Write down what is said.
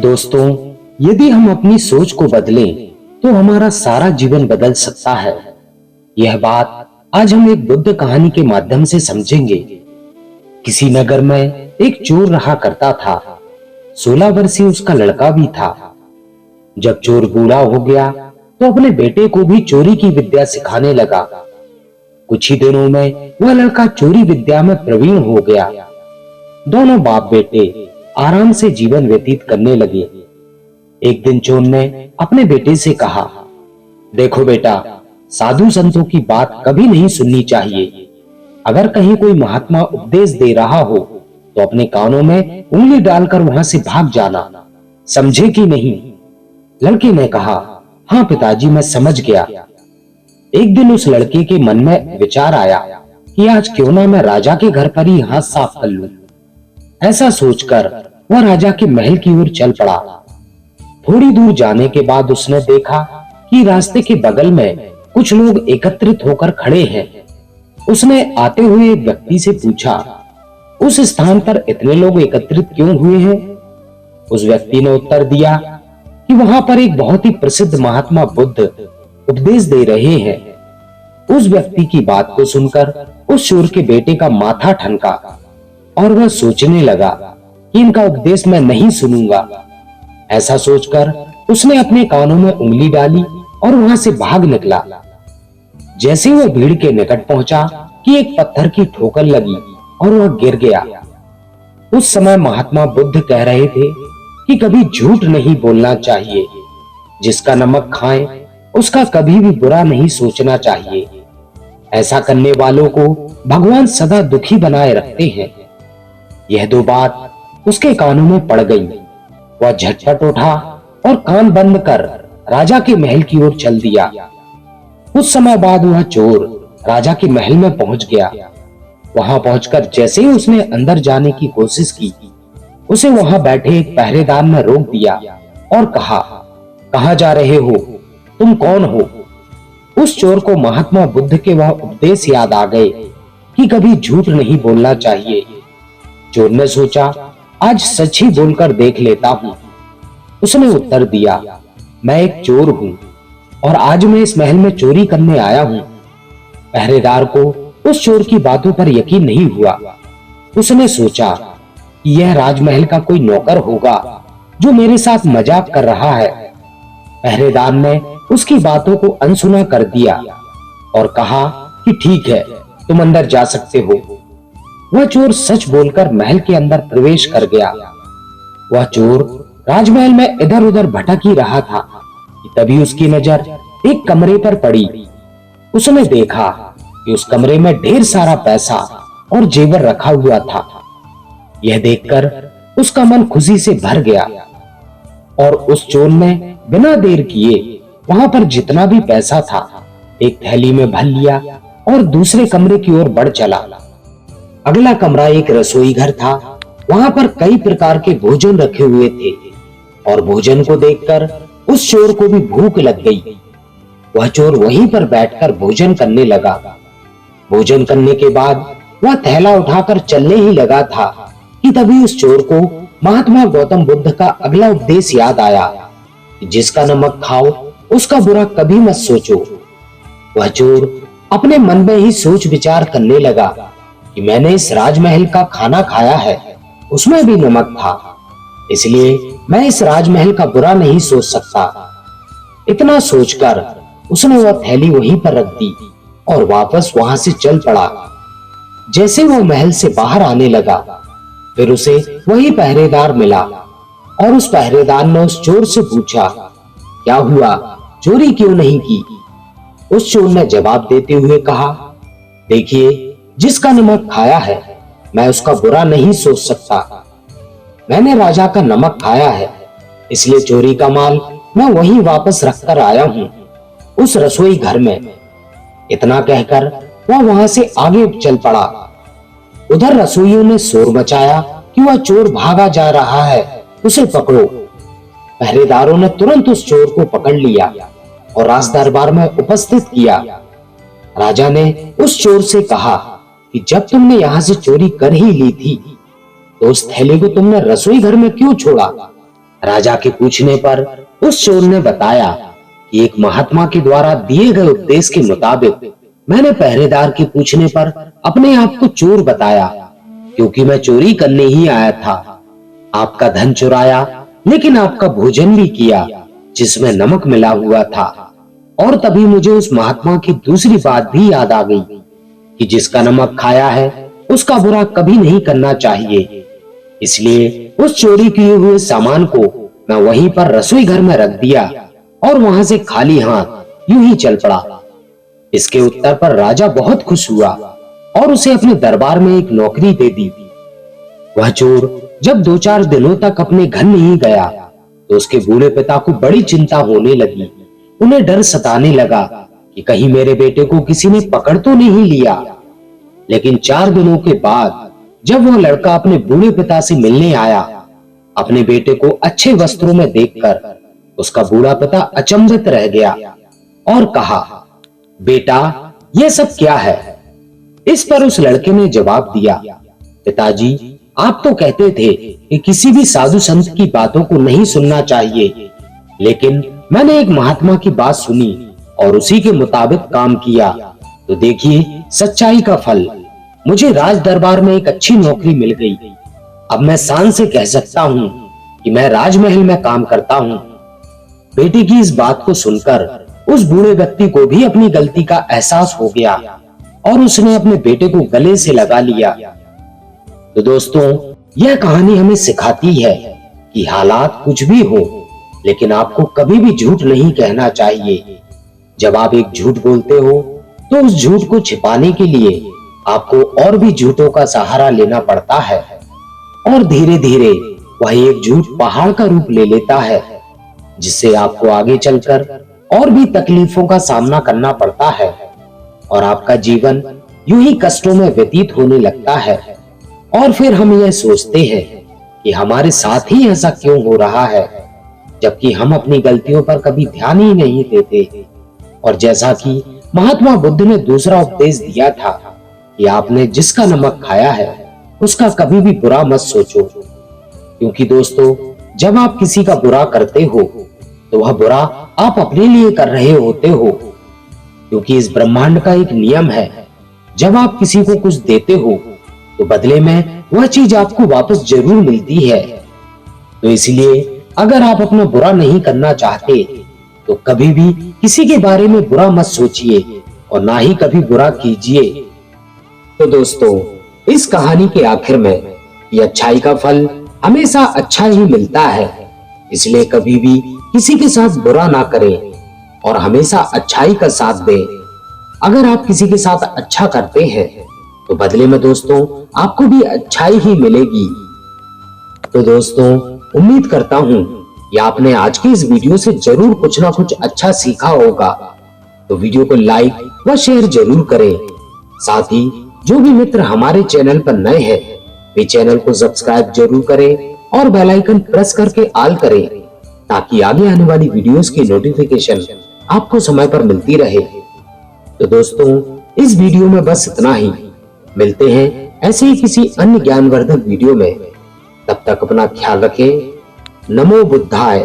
दोस्तों, यदि हम अपनी सोच को बदलें तो हमारा सारा जीवन बदल सकता है। यह बात आज हम एक बुद्ध कहानी के माध्यम से समझेंगे। किसी नगर में एक चोर रहा करता था। 16 वर्षीय उसका लड़का भी था। जब चोर बूढ़ा हो गया तो अपने बेटे को भी चोरी की विद्या सिखाने लगा। कुछ ही दिनों में वह लड़का चोरी विद्या में प्रवीण हो गया। दोनों बाप बेटे आराम से जीवन व्यतीत करने लगे। एक दिन चोर ने अपने बेटे से कहा, देखो बेटा, साधु संतों की बात कभी नहीं सुननी चाहिए। अगर कहीं कोई महात्मा उपदेश दे रहा हो तो अपने कानों में उंगली डालकर वहां से भाग जाना, समझे कि नहीं? लड़के ने कहा, हाँ पिताजी, मैं समझ गया। एक दिन उस लड़के के मन में विचार आया कि आज क्यों ना मैं राजा के घर पर ही हाथ साफ कर लूं। ऐसा सोचकर वह राजा के महल की ओर चल पड़ा। थोड़ी दूर जाने के बाद उसने देखा कि रास्ते के बगल में कुछ लोग एकत्रित होकर खड़े हैं। उसने आते हुए एक व्यक्ति से पूछा, उस स्थान पर इतने लोग एकत्रित क्यों हुए हैं? उस व्यक्ति ने उत्तर दिया कि वहां पर एक बहुत ही प्रसिद्ध महात्मा बुद्ध उपदेश दे रहे हैं। उस व्यक्ति की बात को सुनकर उस चोर के बेटे का माथा ठनका और वह सोचने लगा कि इनका उपदेश मैं नहीं सुनूंगा। ऐसा सोचकर उसने अपने कानों में उंगली डाली और वहां से भाग निकला। जैसे वह भीड़ के निकट पहुंचा कि एक पत्थर की ठोकर लगी और वह गिर गया। उस समय महात्मा बुद्ध कह रहे थे कि कभी झूठ नहीं बोलना चाहिए। जिसका नमक खाए उसका कभी भी बुरा नहीं सोचना चाहिए। ऐसा करने वालों को भगवान सदा दुखी बनाए रखते हैं। यह दो बात उसके कानों में पड़ गई। वह झटपट उठा और कान बंद कर राजा के महल की ओर चल दिया। कुछ समय बाद वह चोर राजा के महल में पहुंच गया। वहां पहुंचकर जैसे ही उसने अंदर जाने की कोशिश की, उसे वहां बैठे एक पहरेदार ने रोक दिया और कहा, कहां जा रहे हो? तुम कौन हो? उस चोर को महात्मा बुद्ध के वह उपदेश याद आ गए कि कभी झूठ नहीं बोलना चाहिए। चोर ने सोचा, आज सच ही बोलकर देख लेता हूं। उसने उत्तर दिया, मैं एक चोर हूं और आज मैं इस महल में चोरी करने आया हूं। पहरेदार को उस चोर की बातों पर यकीन नहीं हुआ। उसने सोचा कि यह राजमहल का कोई नौकर होगा जो मेरे साथ मजाक कर रहा है। पहरेदार ने उसकी बातों को अनसुना कर दिया और कहा कि ठीक है, तुम अंदर जा सकते हो। वह चोर सच बोलकर महल के अंदर प्रवेश कर गया। वह चोर राजमहल में इधर उधर भटक ही रहा था कि तभी उसकी नजर एक कमरे पर पड़ी। उसने देखा कि उस कमरे में ढेर सारा पैसा और जेवर रखा हुआ था। यह देखकर उसका मन खुशी से भर गया और उस चोर ने बिना देर किए वहां पर जितना भी पैसा था एक थैली में भर लिया और दूसरे कमरे की ओर बढ़ चला। अगला कमरा एक रसोई घर था। वहां पर कई प्रकार के भोजन रखे हुए थे और भोजन को देखकर उस चोर को भी भूख लग गई। वह चोर वहीं पर बैठकर भोजन करने लगा। भोजन करने के बाद वह थैला उठाकर चलने ही लगा था कि तभी उस चोर को महात्मा गौतम बुद्ध का अगला उपदेश याद आया कि जिसका नमक खाओ उसका बुरा कभी मत सोचो। वह चोर अपने मन में ही सोच विचार करने लगा कि मैंने इस राजमहल का खाना खाया है, उसमें भी नमक था, इसलिए मैं इस राजमहल का बुरा नहीं सोच सकता। इतना सोचकर उसने वह थैली वहीं पर रख दी और वापस वहां से चल पड़ा। जैसे वो महल से बाहर आने लगा, फिर उसे वही पहरेदार मिला और उस पहरेदार ने उस चोर से पूछा, क्या हुआ, चोरी क्यों नहीं की? उस चोर ने जवाब देते हुए कहा, देखिए, जिसका नमक खाया है मैं उसका बुरा नहीं सोच सकता। मैंने राजा का नमक खाया है, इसलिए चोरी का माल मैं वहीं वापस रखकर आया हूं, उस रसोई घर में। इतना कहकर वह वहां से आगे चल पड़ा। उधर रसोइयों ने शोर मचाया कि वह चोर भागा जा रहा है, उसे पकड़ो। पहरेदारों ने तुरंत उस चोर को पकड़ लिया और राज दरबार में उपस्थित किया। राजा ने उस चोर से कहा कि जब तुमने यहां से चोरी कर ही ली थी तो उस थैले को तुमने रसोई घर में क्यों छोड़ा? राजा के पूछने पर उस चोर ने बताया कि एक महात्मा के द्वारा दिए गए उपदेश के मुताबिक मैंने पहरेदार के पूछने पर अपने आप को चोर बताया, क्योंकि मैं चोरी करने ही आया था। आपका धन चुराया, लेकिन आपका भोजन भी किया जिसमें नमक मिला हुआ था। और तभी मुझे उस महात्मा की दूसरी बात भी याद आ गई कि जिसका नमक खाया है उसका बुरा कभी नहीं करना चाहिए। इसलिए उस चोरी किए हुए सामान को मैं वहीं पर रसोई घर में रख दिया और वहां से खाली हाथ यूं ही चल पड़ा। इसके उत्तर पर राजा बहुत खुश हुआ और उसे अपने दरबार में एक नौकरी दे दी। वह चोर जब 2-4 दिनों तक अपने घर नहीं गया तो उसके बूढ़े पिता को बड़ी चिंता होने लगी। उन्हें डर सताने लगा कि कहीं मेरे बेटे को किसी ने पकड़ तो नहीं लिया। लेकिन 4 दिनों के बाद जब वह लड़का अपने बूढ़े पिता से मिलने आया, अपने बेटे को अच्छे वस्त्रों में देखकर उसका बूढ़ा पिता अचंभित रह गया और कहा, बेटा यह सब क्या है? इस पर उस लड़के ने जवाब दिया, पिताजी आप तो कहते थे कि किसी भी साधु संत की बातों को नहीं सुनना चाहिए, लेकिन मैंने एक महात्मा की बात सुनी और उसी के मुताबिक काम किया, तो देखिए सच्चाई का फल। मुझे राज दरबार में एक अच्छी नौकरी मिल गई। अब मैं शान से कह सकता हूँ कि मैं राजमहल में काम करता हूँ। बेटी की इस बात को सुनकर उस बूढ़े व्यक्ति को भी अपनी गलती का एहसास हो गया और उसने अपने बेटे को गले से लगा लिया। तो दोस्तों, यह कहानी हमें सिखाती है कि हालात कुछ भी हो, लेकिन आपको कभी भी झूठ नहीं कहना चाहिए। जब आप एक झूठ बोलते हो तो उस झूठ को छिपाने के लिए आपको और भी झूठों का सहारा लेना पड़ता है और धीरे धीरे वह एक झूठ पहाड़ का रूप ले लेता है, जिससे आपको आगे चलकर और भी तकलीफों का सामना करना पड़ता है और आपका जीवन यूं ही कष्टों में व्यतीत होने लगता है। और फिर हम यह सोचते हैं कि हमारे साथ ही ऐसा क्यों हो रहा है, जबकि हम अपनी गलतियों पर कभी ध्यान ही नहीं देते। और जैसा कि महात्मा बुद्ध ने दूसरा उपदेश दिया था कि आपने जिसका नमक खाया है उसका कभी भी बुरा मत सोचो, क्योंकि दोस्तों जब आप किसी का बुरा करते हो तो वह बुरा आप अपने लिए कर रहे होते हो, क्योंकि इस ब्रह्मांड का एक नियम है, जब आप किसी को कुछ देते हो तो बदले में वह चीज आपको वापस जरूर मिलती है। तो इसलिए अगर आप अपना बुरा नहीं करना चाहते तो कभी भी किसी के बारे में बुरा मत सोचिए और ना ही कभी बुरा कीजिए। तो दोस्तों, इस कहानी के आखिर में ये अच्छाई का फल हमेशा अच्छा ही मिलता है, इसलिए कभी भी किसी के साथ बुरा ना करें और हमेशा अच्छाई का साथ दें। अगर आप किसी के साथ अच्छा करते हैं तो बदले में दोस्तों आपको भी अच्छाई ही मिलेगी। तो दोस्तों, उम्मीद करता हूं कि आपने आज की इस वीडियो से जरूर कुछ ना कुछ अच्छा सीखा होगा। तो वीडियो को लाइक व शेयर जरूर करें। साथ ही जो भी मित्र हमारे चैनल पर नए हैं वे चैनल को सब्सक्राइब जरूर करें और बेल आइकन प्रेस करके ऑल करें, ताकि आगे आने वाली वीडियोस की नोटिफिकेशन आपको समय पर मिलती रहे। तो दोस्तों, इस वीडियो में बस इतना ही। मिलते हैं ऐसे ही किसी अन्य ज्ञानवर्धक वीडियो में। तब तक अपना ख्याल रखें। नमो बुद्धाय।